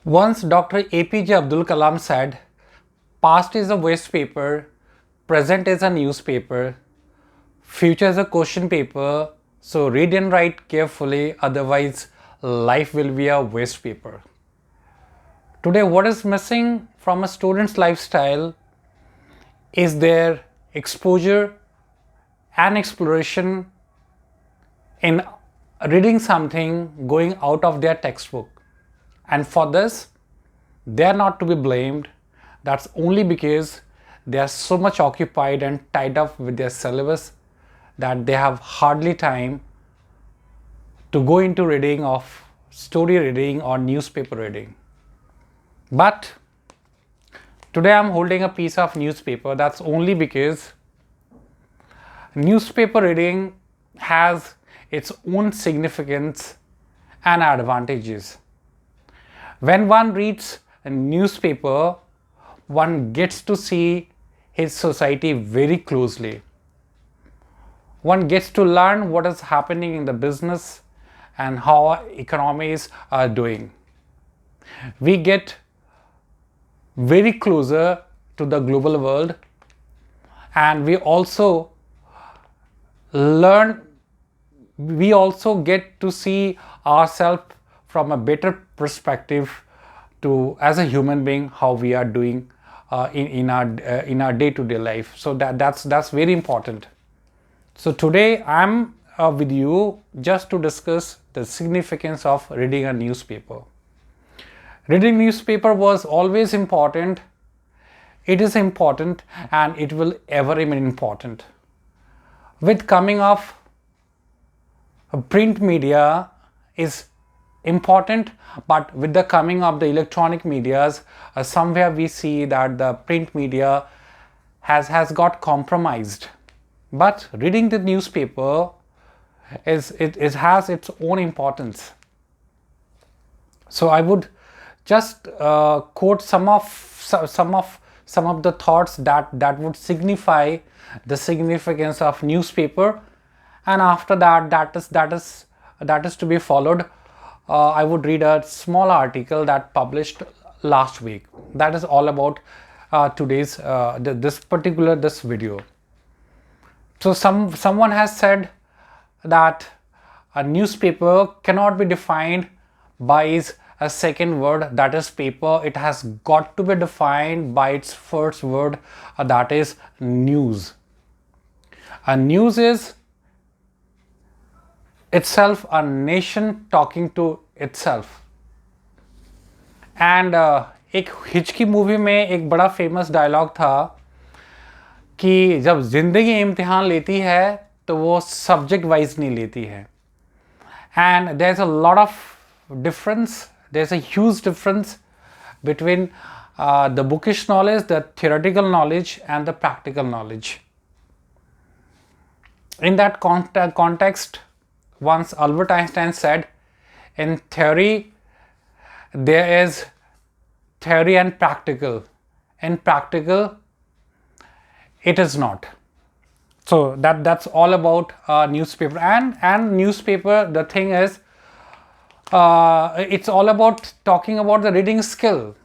Once Dr. APJ Abdul Kalam said, past is a waste paper, present is a newspaper, future is a question paper, so read and write carefully, otherwise life will be a waste paper. Today, what is missing from a student's lifestyle is their exposure and exploration in reading something going out of their textbook. And for this, they are not to be blamed. That's only because they are so much occupied and tied up with their syllabus that they have hardly time to go into reading of story reading or newspaper reading. But today I'm holding a piece of newspaper. That's only because newspaper reading has its own significance and advantages. When one reads a newspaper, one gets to see his society very closely. One gets to learn what is happening in the business and how economies are doing. We get very closer to the global world, and we also get to see ourselves from a better perspective to as a human being how we are doing in our day-to-day life. So that's very important. So today I'm with you just to discuss the significance of reading a newspaper. Reading newspaper was always important. It is important and it will ever remain important. With coming of print media is important, but with the coming of the electronic medias, somewhere we see that the print media has got compromised. But reading the newspaper it has its own importance. So I would just quote some of the thoughts that would signify the significance of newspaper, and after that is to be followed. I would read a small article that published last week. That is all about today's this video. So someone has said that a newspaper cannot be defined by a second word, that is paper. It has got to be defined by its first word, that is news. A news is itself a nation talking to itself. And एक हिचकी movie में एक बड़ा famous dialogue था कि जब जिंदगी इम्तिहान लेती है तो वो सब्जेक्ट वाइज नहीं लेती है. And there's a lot of difference. There's a huge difference between the bookish knowledge, the theoretical knowledge, and the practical knowledge. In that context, once Albert Einstein said, in theory, there is theory and practical. In practical, it is not. So that's all about newspaper. And newspaper, the thing is, it's all about talking about the reading skill.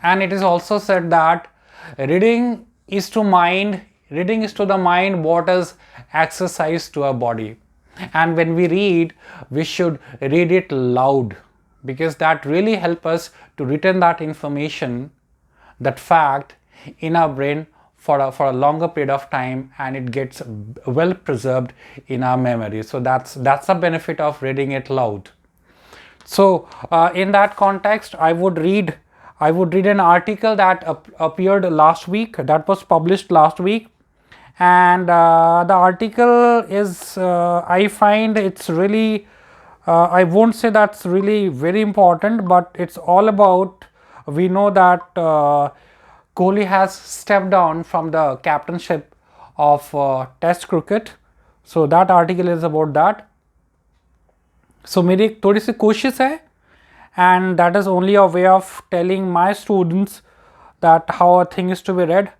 And it is also said that reading is to the mind what is exercise to our body. And when we read, we should read it loud, because that really helps us to retain that information, that fact in our brain for a longer period of time, and it gets well preserved in our memory. So that's the benefit of reading it loud. So in that context, I would read an article that appeared last week, that was published last week. And the article is, I find it's really, I won't say that's really very important, but it's all about, we know that Kohli has stepped down from the captainship of Test cricket. So that article is about that. So मेरी एक थोड़ी सी कोशिश है, and that is only a way of telling my students that how a thing is to be read,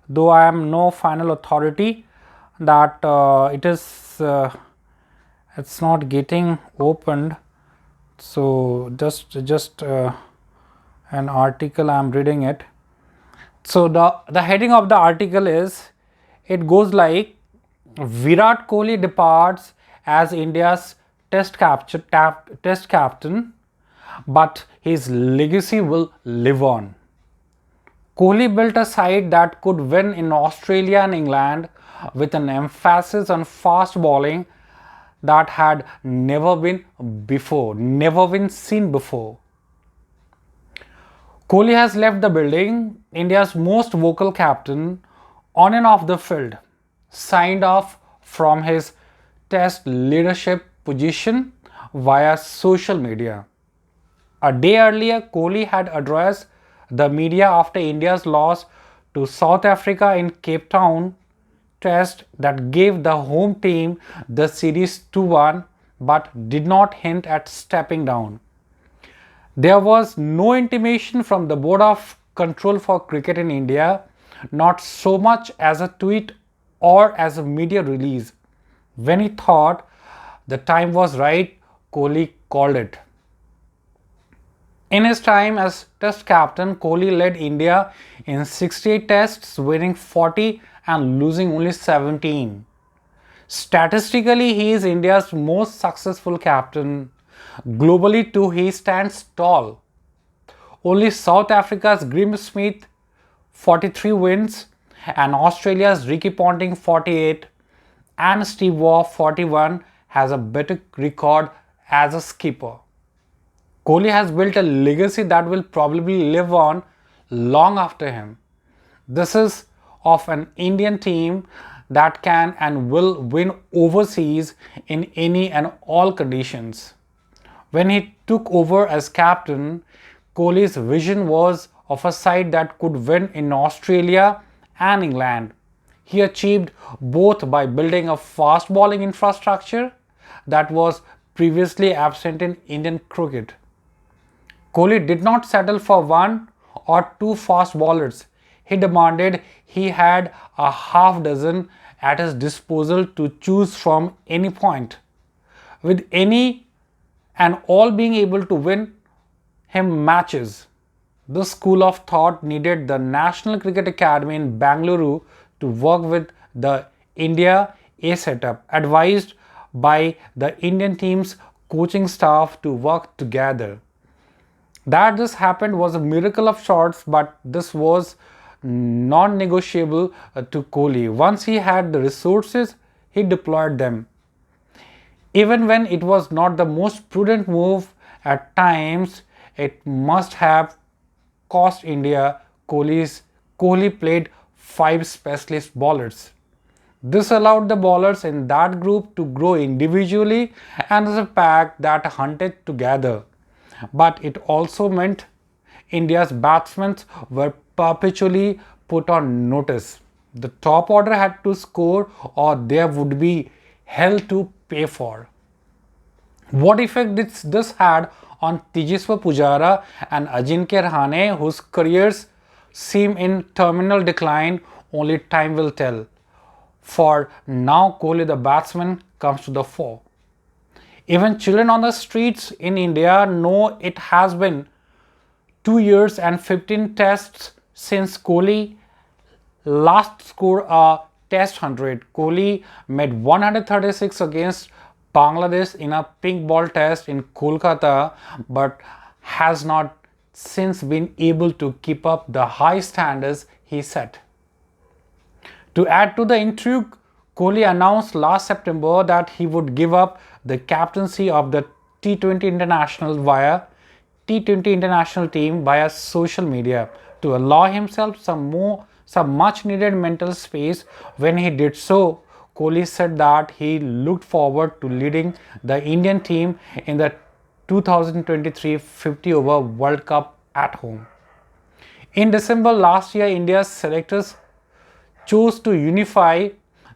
though I am no final authority, that it's not getting opened. So just an article, I'm reading it. So the heading of the article is, it goes like, Virat Kohli departs as India's test captain, but his legacy will live on. Kohli built a side that could win in Australia and England with an emphasis on fast bowling that had never been seen before. Kohli has left the building, India's most vocal captain, on and off the field, signed off from his test leadership position via social media. A day earlier, Kohli had addressed the media after India's loss to South Africa in Cape Town Test that gave the home team the series 2-1 but did not hint at stepping down. There was no intimation from the Board of Control for Cricket in India, not so much as a tweet or as a media release. When he thought the time was right, Kohli called it. In his time as Test captain, Kohli led India in 68 tests, winning 40 and losing only 17. Statistically, he is India's most successful captain. Globally too, he stands tall. Only South Africa's Graeme Smith 43 wins and Australia's Ricky Ponting 48 and Steve Waugh 41 has a better record as a skipper. Kohli has built a legacy that will probably live on long after him. This is of an Indian team that can and will win overseas in any and all conditions. When he took over as captain, Kohli's vision was of a side that could win in Australia and England. He achieved both by building a fast bowling infrastructure that was previously absent in Indian cricket. Kohli did not settle for one or two fast bowlers. He demanded he had a half dozen at his disposal to choose from any point, with any and all being able to win him matches. This school of thought needed the National Cricket Academy in Bangalore to work with the India A setup, advised by the Indian team's coaching staff to work together. That this happened was a miracle of sorts, but this was non-negotiable to Kohli. Once he had the resources, he deployed them. Even when it was not the most prudent move, at times it must have cost India. Kohli played 5 specialist bowlers. This allowed the bowlers in that group to grow individually and as a pack that hunted together. But it also meant India's batsmen were perpetually put on notice. The top order had to score or there would be hell to pay for. What effect this had on Tejaswa Pujara and Ajinkya Rahane, whose careers seem in terminal decline, only time will tell. For now, Kohli the batsman comes to the fore. Even children on the streets in India know it has been 2 years and 15 tests since Kohli last scored a test 100. Kohli made 136 against Bangladesh in a pink ball test in Kolkata, but has not since been able to keep up the high standards he set. To add to the intrigue, Kohli announced last September that he would give up the captaincy of the T20 international team via social media to allow himself some much needed mental space. When he did so, Kohli said that he looked forward to leading the Indian team in the 2023 50 over World Cup at home. In December last year, India's selectors chose to unify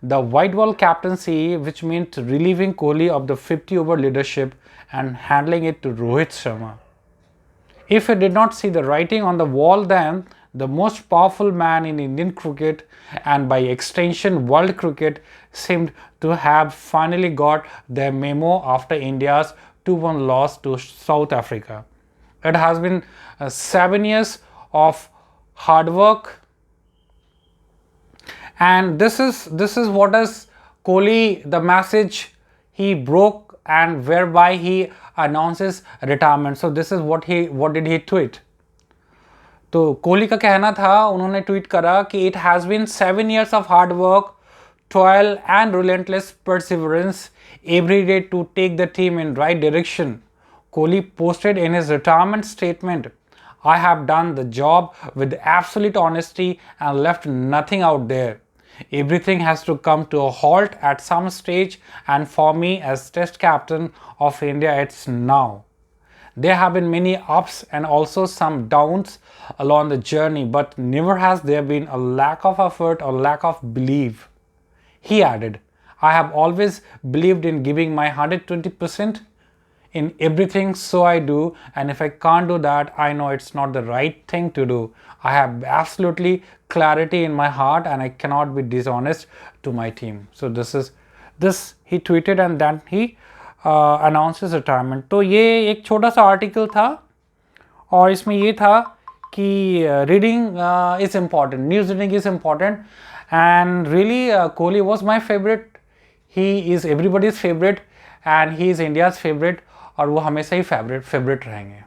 the white ball captaincy, which meant relieving Kohli of the 50 over leadership and handling it to Rohit Sharma. If he did not see the writing on the wall, then the most powerful man in Indian cricket and by extension world cricket seemed to have finally got their memo after India's 2-1 loss to South Africa. It has been 7 years of hard work, and this is what is Kohli, the message he broke and whereby he announces retirement. So this is what did he tweet. तो कोहली का कहना था, उन्होंने tweet करा कि it has been 7 years of hard work, toil and relentless perseverance every day to take the team in right direction. Kohli posted in his retirement statement, I have done the job with absolute honesty and left nothing out there. Everything has to come to a halt at some stage, and for me as test captain of India, it's now. There have been many ups and also some downs along the journey, but never has there been a lack of effort or lack of belief. He added, I have always believed in giving my 120% in everything, so I do, and if I can't do that, I know it's not the right thing to do. I have absolutely clarity in my heart and I cannot be dishonest to my team. So this he tweeted, and then he announced his retirement. तो ये एक छोटा सा article था और इसमें ये था कि reading is important, news reading is important, and really Kohli was my favourite. He is everybody's favourite and he is India's favourite, और वो हमेशा ही फेवरेट रहेंगे.